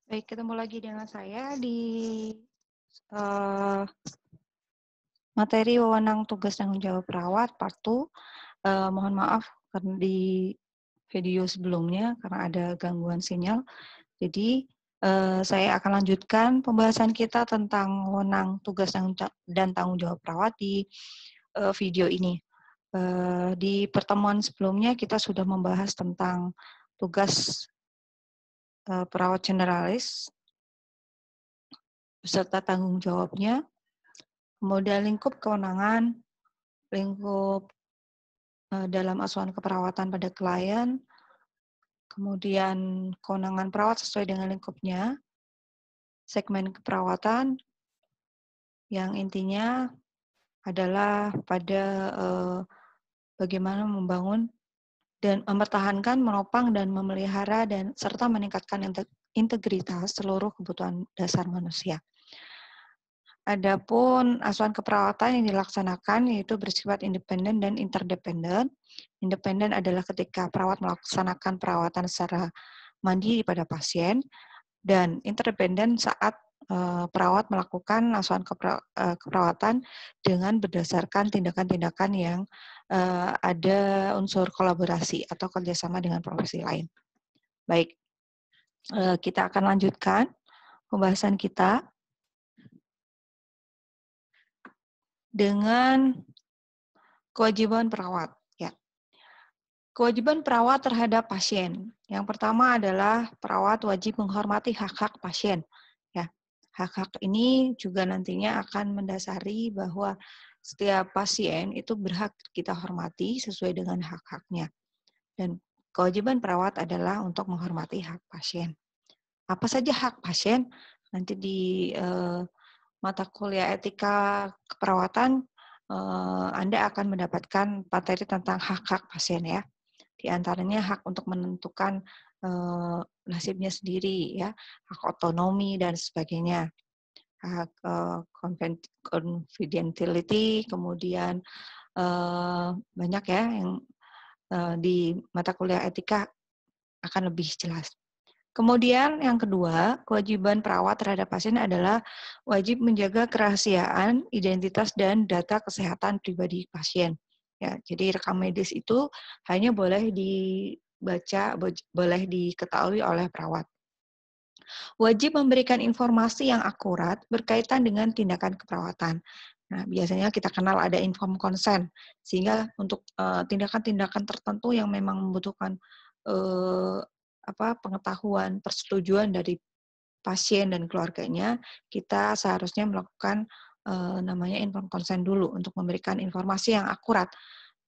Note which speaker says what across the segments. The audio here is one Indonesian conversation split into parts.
Speaker 1: Baik, ketemu lagi dengan saya di eh, materi wewenang tugas tanggung jawab perawat part 2. Mohon maaf karena di video sebelumnya karena ada gangguan sinyal. Jadi saya akan lanjutkan pembahasan kita tentang wewenang tugas dan tanggung jawab perawat di video ini. Di pertemuan sebelumnya kita sudah membahas tentang tugas perawat generalis beserta tanggung jawabnya, kemudian lingkup kewenangan, lingkup dalam asuhan keperawatan pada klien, kemudian kewenangan perawat sesuai dengan lingkupnya, segmen keperawatan yang intinya adalah pada bagaimana membangun dan mempertahankan, menopang dan memelihara dan serta meningkatkan integritas seluruh kebutuhan dasar manusia. Adapun asuhan keperawatan yang dilaksanakan yaitu bersifat independen dan interdependen. Independen adalah ketika perawat melaksanakan perawatan secara mandiri pada pasien, dan interdependen saat perawat melakukan asuhan keperawatan dengan berdasarkan tindakan-tindakan yang ada unsur kolaborasi atau kerjasama dengan profesi lain. Baik, kita akan lanjutkan pembahasan kita dengan kewajiban perawat. Ya. Kewajiban perawat terhadap pasien. Yang pertama adalah perawat wajib menghormati hak-hak pasien. Ya. Hak-hak ini juga nantinya akan mendasari bahwa setiap pasien itu berhak kita hormati sesuai dengan hak-haknya. Dan kewajiban perawat adalah untuk menghormati hak pasien. Apa saja hak pasien? Nanti di mata kuliah etika keperawatan Anda akan mendapatkan materi tentang hak-hak pasien ya. Di antaranya hak untuk menentukan nasibnya sendiri ya, hak otonomi dan sebagainya. Hak confidentiality, kemudian banyak ya yang di mata kuliah etika akan lebih jelas. Kemudian yang kedua, kewajiban perawat terhadap pasien adalah wajib menjaga kerahasiaan, identitas, dan data kesehatan pribadi pasien. Ya, jadi rekam medis itu hanya boleh dibaca, boleh diketahui oleh perawat. Wajib memberikan informasi yang akurat berkaitan dengan tindakan keperawatan. Nah, biasanya kita kenal ada informed consent, sehingga untuk tindakan-tindakan tertentu yang memang membutuhkan pengetahuan, persetujuan dari pasien dan keluarganya, kita seharusnya melakukan namanya informed consent dulu untuk memberikan informasi yang akurat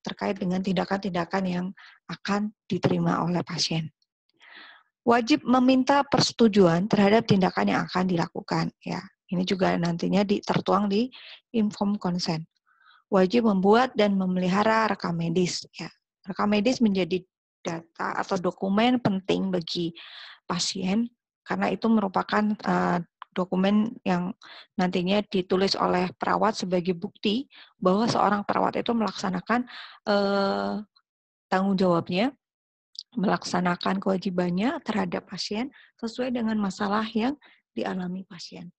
Speaker 1: terkait dengan tindakan-tindakan yang akan diterima oleh pasien. Wajib meminta persetujuan terhadap tindakan yang akan dilakukan. Ya, ini juga nantinya tertuang di informed consent. Wajib membuat dan memelihara rekam medis. Ya, rekam medis menjadi data atau dokumen penting bagi pasien karena itu merupakan dokumen yang nantinya ditulis oleh perawat sebagai bukti bahwa seorang perawat itu melaksanakan tanggung jawabnya, melaksanakan kewajibannya terhadap pasien sesuai dengan masalah yang dialami pasien.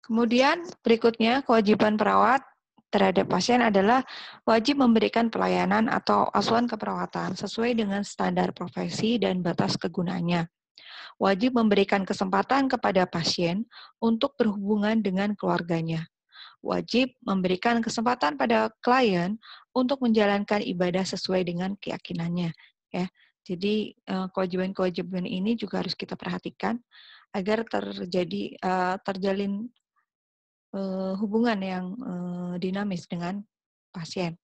Speaker 1: Kemudian berikutnya kewajiban perawat terhadap pasien adalah wajib memberikan pelayanan atau asuhan keperawatan sesuai dengan standar profesi dan batas kegunaannya. Wajib memberikan kesempatan kepada pasien untuk berhubungan dengan keluarganya. Wajib memberikan kesempatan pada klien untuk menjalankan ibadah sesuai dengan keyakinannya. Ya, jadi kewajiban-kewajiban ini juga harus kita perhatikan agar terjalin hubungan yang dinamis dengan pasien.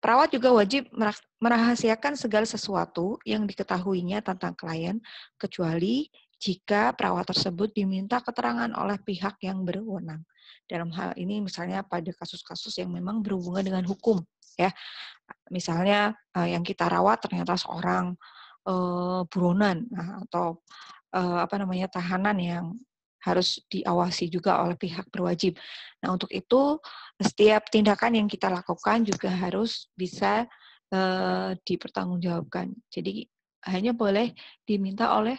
Speaker 1: Perawat juga wajib merahasiakan segala sesuatu yang diketahuinya tentang klien, kecuali jika perawat tersebut diminta keterangan oleh pihak yang berwenang. Dalam hal ini misalnya pada kasus-kasus yang memang berhubungan dengan hukum, ya. Misalnya yang kita rawat ternyata seorang buronan atau tahanan yang harus diawasi juga oleh pihak berwajib. Nah, untuk itu setiap tindakan yang kita lakukan juga harus bisa dipertanggungjawabkan. Jadi hanya boleh diminta oleh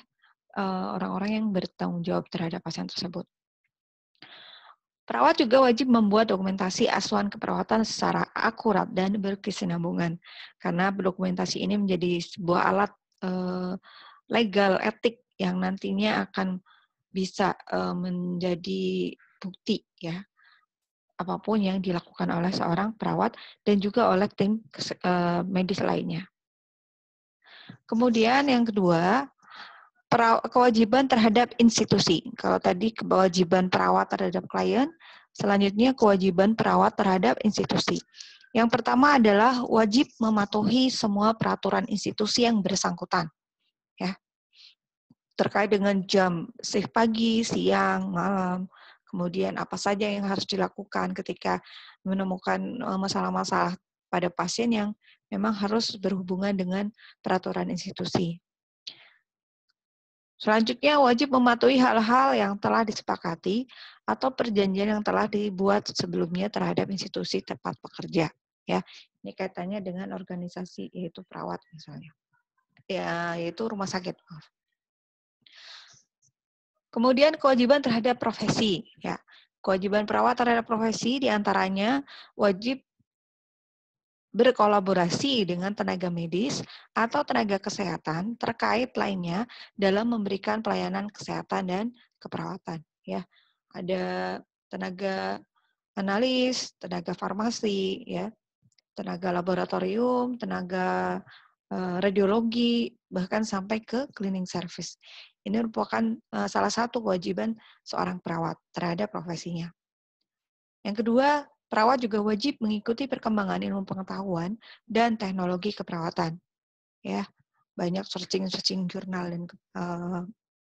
Speaker 1: orang-orang yang bertanggung jawab terhadap pasien tersebut. Perawat juga wajib membuat dokumentasi asuhan keperawatan secara akurat dan berkesinambungan, karena dokumentasi ini menjadi sebuah alat legal, etik yang nantinya akan bisa menjadi bukti ya, apapun yang dilakukan oleh seorang perawat dan juga oleh tim medis lainnya. Kemudian yang kedua, kewajiban terhadap institusi. Kalau tadi kewajiban perawat terhadap klien, selanjutnya kewajiban perawat terhadap institusi. Yang pertama adalah wajib mematuhi semua peraturan institusi yang bersangkutan, ya, terkait dengan jam shift pagi, siang, malam, kemudian apa saja yang harus dilakukan ketika menemukan masalah-masalah pada pasien yang memang harus berhubungan dengan peraturan institusi. Selanjutnya, wajib mematuhi hal-hal yang telah disepakati atau perjanjian yang telah dibuat sebelumnya terhadap institusi tempat bekerja. Ya, ini kaitannya dengan organisasi, yaitu perawat misalnya. Ya, yaitu rumah sakit. Kemudian kewajiban terhadap profesi. Ya, kewajiban perawat terhadap profesi diantaranya wajib berkolaborasi dengan tenaga medis atau tenaga kesehatan terkait lainnya dalam memberikan pelayanan kesehatan dan keperawatan. Ya, ada tenaga analis, tenaga farmasi, ya, tenaga laboratorium, tenaga radiologi, bahkan sampai ke cleaning service. Ini merupakan salah satu kewajiban seorang perawat terhadap profesinya. Yang kedua, perawat juga wajib mengikuti perkembangan ilmu pengetahuan dan teknologi keperawatan. Ya, banyak searching jurnal dan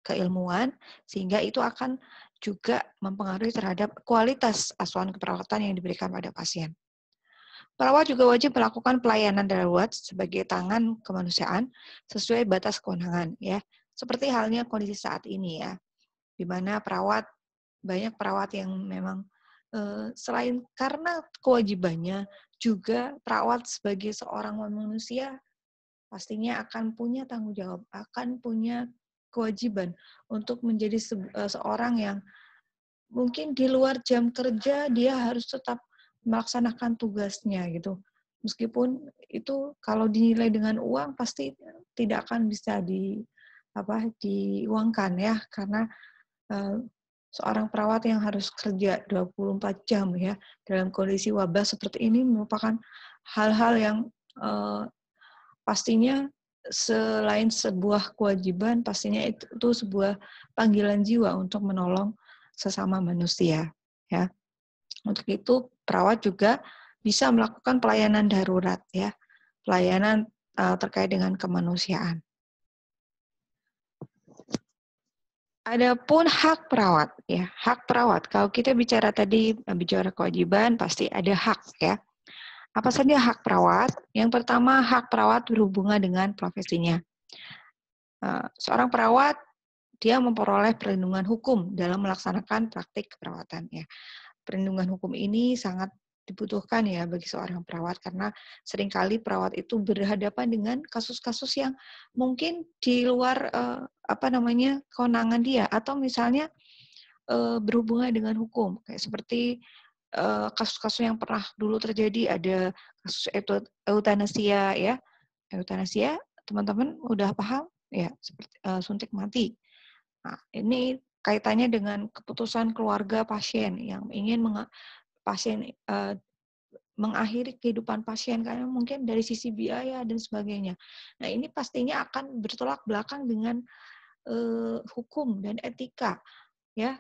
Speaker 1: keilmuan, sehingga itu akan juga mempengaruhi terhadap kualitas asuhan keperawatan yang diberikan pada pasien. Perawat juga wajib melakukan pelayanan darurat sebagai tangan kemanusiaan sesuai batas kewenangan, ya. Seperti halnya kondisi saat ini, ya, di mana banyak perawat yang memang selain karena kewajibannya, juga perawat sebagai seorang manusia pastinya akan punya tanggung jawab, akan punya kewajiban untuk menjadi seorang yang mungkin di luar jam kerja dia harus tetap melaksanakan tugasnya gitu. Meskipun itu kalau dinilai dengan uang pasti tidak akan bisa diuangkan ya, karena seorang perawat yang harus kerja 24 jam ya dalam kondisi wabah seperti ini merupakan hal-hal yang pastinya selain sebuah kewajiban, pastinya itu sebuah panggilan jiwa untuk menolong sesama manusia. Ya, untuk itu perawat juga bisa melakukan pelayanan darurat, ya, pelayanan terkait dengan kemanusiaan. Adapun hak perawat, ya, hak perawat. Kalau kita bicara kewajiban, pasti ada hak, ya. Apa saja hak perawat? Yang pertama, hak perawat berhubungan dengan profesinya. Seorang perawat, dia memperoleh perlindungan hukum dalam melaksanakan praktik keperawatan. Ya. Perlindungan hukum ini sangat dibutuhkan ya bagi seorang perawat, karena seringkali perawat itu berhadapan dengan kasus-kasus yang mungkin di luar kewenangan dia, atau misalnya berhubungan dengan hukum, kayak seperti kasus-kasus yang pernah dulu terjadi, ada kasus eutanasia ya. Eutanasia, teman-teman udah paham ya, seperti suntik mati. Nah, ini kaitannya dengan keputusan keluarga pasien yang ingin mengakhiri kehidupan pasien karena mungkin dari sisi biaya dan sebagainya. Nah, ini pastinya akan bertolak belakang dengan hukum dan etika ya.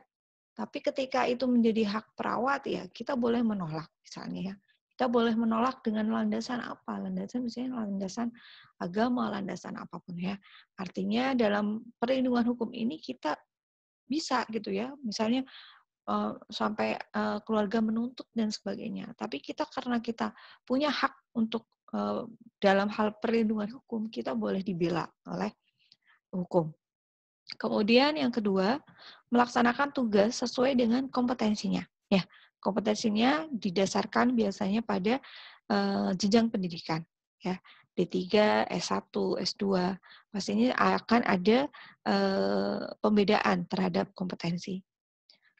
Speaker 1: Tapi ketika itu menjadi hak perawat, ya kita boleh menolak misalnya ya. Kita boleh menolak dengan landasan apa? Landasan misalnya landasan agama, landasan apapun ya. Artinya dalam perlindungan hukum ini kita bisa gitu ya. Misalnya sampai keluarga menuntut dan sebagainya. Tapi karena kita punya hak untuk dalam hal perlindungan hukum, kita boleh dibela oleh hukum. Kemudian yang kedua, melaksanakan tugas sesuai dengan kompetensinya. Ya, kompetensinya didasarkan biasanya pada jenjang pendidikan. Ya, D3, S1, S2. Pastinya akan ada pembedaan terhadap kompetensi.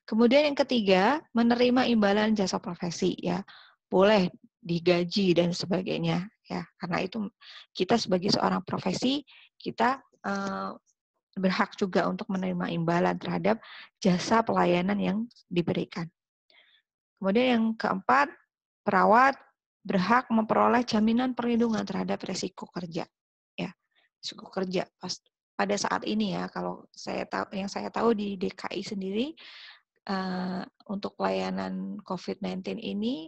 Speaker 1: Kemudian yang ketiga, menerima imbalan jasa profesi, ya. Boleh digaji dan sebagainya, ya. Karena itu kita sebagai seorang profesi, kita berhak juga untuk menerima imbalan terhadap jasa pelayanan yang diberikan. Kemudian yang keempat, perawat berhak memperoleh jaminan perlindungan terhadap risiko kerja. Ya, risiko kerja. Pada saat ini ya, kalau yang saya tahu di DKI sendiri, untuk pelayanan COVID-19 ini,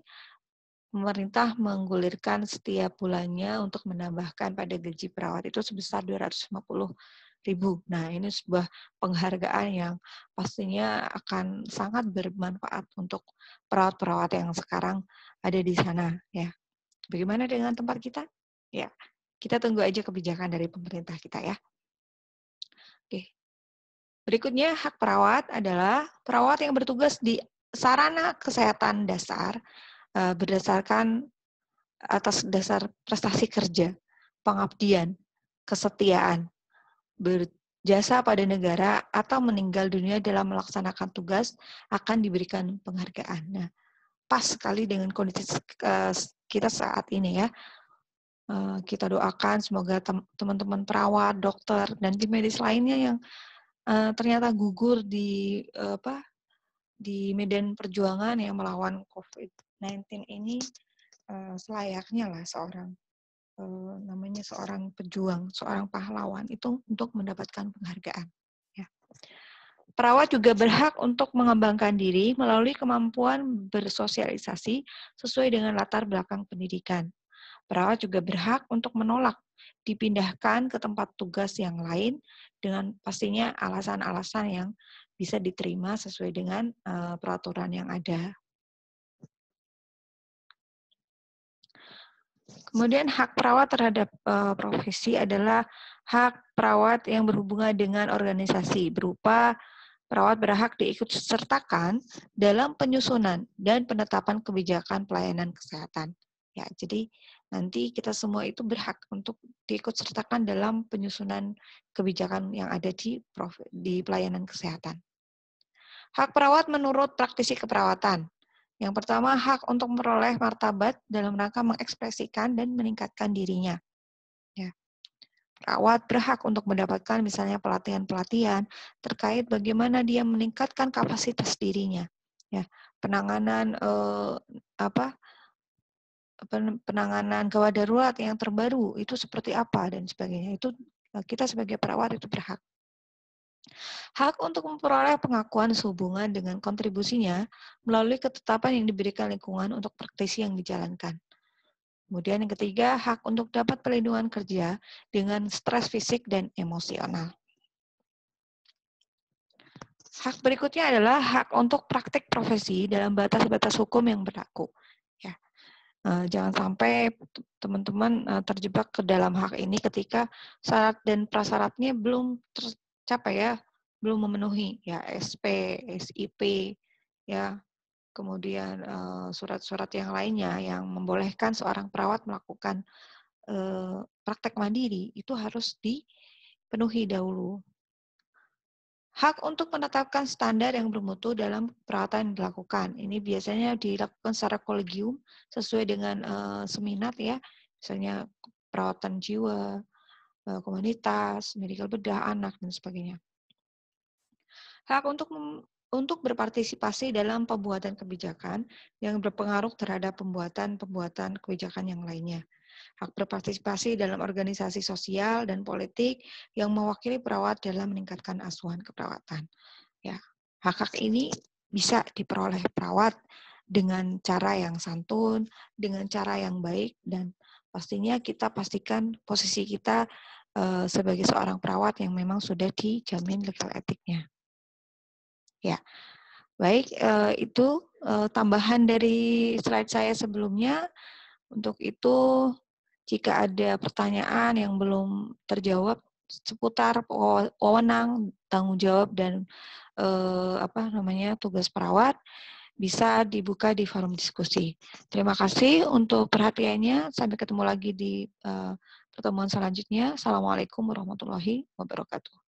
Speaker 1: pemerintah menggulirkan setiap bulannya untuk menambahkan pada gaji perawat itu sebesar 250.000. Nah, ini sebuah penghargaan yang pastinya akan sangat bermanfaat untuk perawat-perawat yang sekarang ada di sana. Ya, bagaimana dengan tempat kita? Ya, kita tunggu aja kebijakan dari pemerintah kita ya. Oke. Berikutnya, hak perawat adalah perawat yang bertugas di sarana kesehatan dasar berdasarkan atas dasar prestasi kerja, pengabdian, kesetiaan, berjasa pada negara, atau meninggal dunia dalam melaksanakan tugas akan diberikan penghargaan. Nah, pas sekali dengan kondisi kita saat ini ya. Kita doakan semoga teman-teman perawat, dokter, dan tim medis lainnya yang ternyata gugur di medan perjuangan yang melawan COVID-19 ini selayaknya lah seorang pejuang, seorang pahlawan itu untuk mendapatkan penghargaan. Ya. Perawat juga berhak untuk mengembangkan diri melalui kemampuan bersosialisasi sesuai dengan latar belakang pendidikan. Perawat juga berhak untuk menolak dipindahkan ke tempat tugas yang lain dengan pastinya alasan-alasan yang bisa diterima sesuai dengan peraturan yang ada. Kemudian hak perawat terhadap profesi adalah hak perawat yang berhubungan dengan organisasi berupa perawat berhak diikut sertakan dalam penyusunan dan penetapan kebijakan pelayanan kesehatan. Ya, jadi nanti kita semua itu berhak untuk diikut sertakan dalam penyusunan kebijakan yang ada di pelayanan kesehatan. Hak perawat menurut praktisi keperawatan. Yang pertama, hak untuk memperoleh martabat dalam rangka mengekspresikan dan meningkatkan dirinya. Ya. Perawat berhak untuk mendapatkan misalnya pelatihan-pelatihan terkait bagaimana dia meningkatkan kapasitas dirinya. Ya, penanganan penanganan gawat darurat yang terbaru itu seperti apa dan sebagainya. Itu kita sebagai perawat itu berhak. Hak untuk memperoleh pengakuan sehubungan dengan kontribusinya melalui ketetapan yang diberikan lingkungan untuk praktisi yang dijalankan. Kemudian yang ketiga, hak untuk dapat perlindungan kerja dengan stres fisik dan emosional. Hak berikutnya adalah hak untuk praktik profesi dalam batas-batas hukum yang berlaku. Ya. Jangan sampai teman-teman terjebak ke dalam hak ini ketika syarat dan prasyaratnya belum tercapai ya, belum memenuhi ya SP, SIP, ya. Kemudian surat-surat yang lainnya yang membolehkan seorang perawat melakukan praktek mandiri itu harus dipenuhi dahulu. Hak untuk menetapkan standar yang bermutu dalam perawatan yang dilakukan. Ini biasanya dilakukan secara kolegium sesuai dengan seminat ya, misalnya perawatan jiwa, komunitas, medikal bedah, anak, dan sebagainya. Hak untuk berpartisipasi dalam pembuatan kebijakan yang berpengaruh terhadap pembuatan kebijakan yang lainnya. Hak berpartisipasi dalam organisasi sosial dan politik yang mewakili perawat dalam meningkatkan asuhan keperawatan. Ya, hak-hak ini bisa diperoleh perawat dengan cara yang santun, dengan cara yang baik, dan pastinya kita pastikan posisi kita sebagai seorang perawat yang memang sudah dijamin legal etiknya. Ya, baik, itu tambahan dari slide saya sebelumnya. Untuk itu, jika ada pertanyaan yang belum terjawab seputar wewenang, tanggung jawab, dan tugas perawat, bisa dibuka di forum diskusi. Terima kasih untuk perhatiannya. Sampai ketemu lagi di pertemuan selanjutnya. Assalamualaikum warahmatullahi wabarakatuh.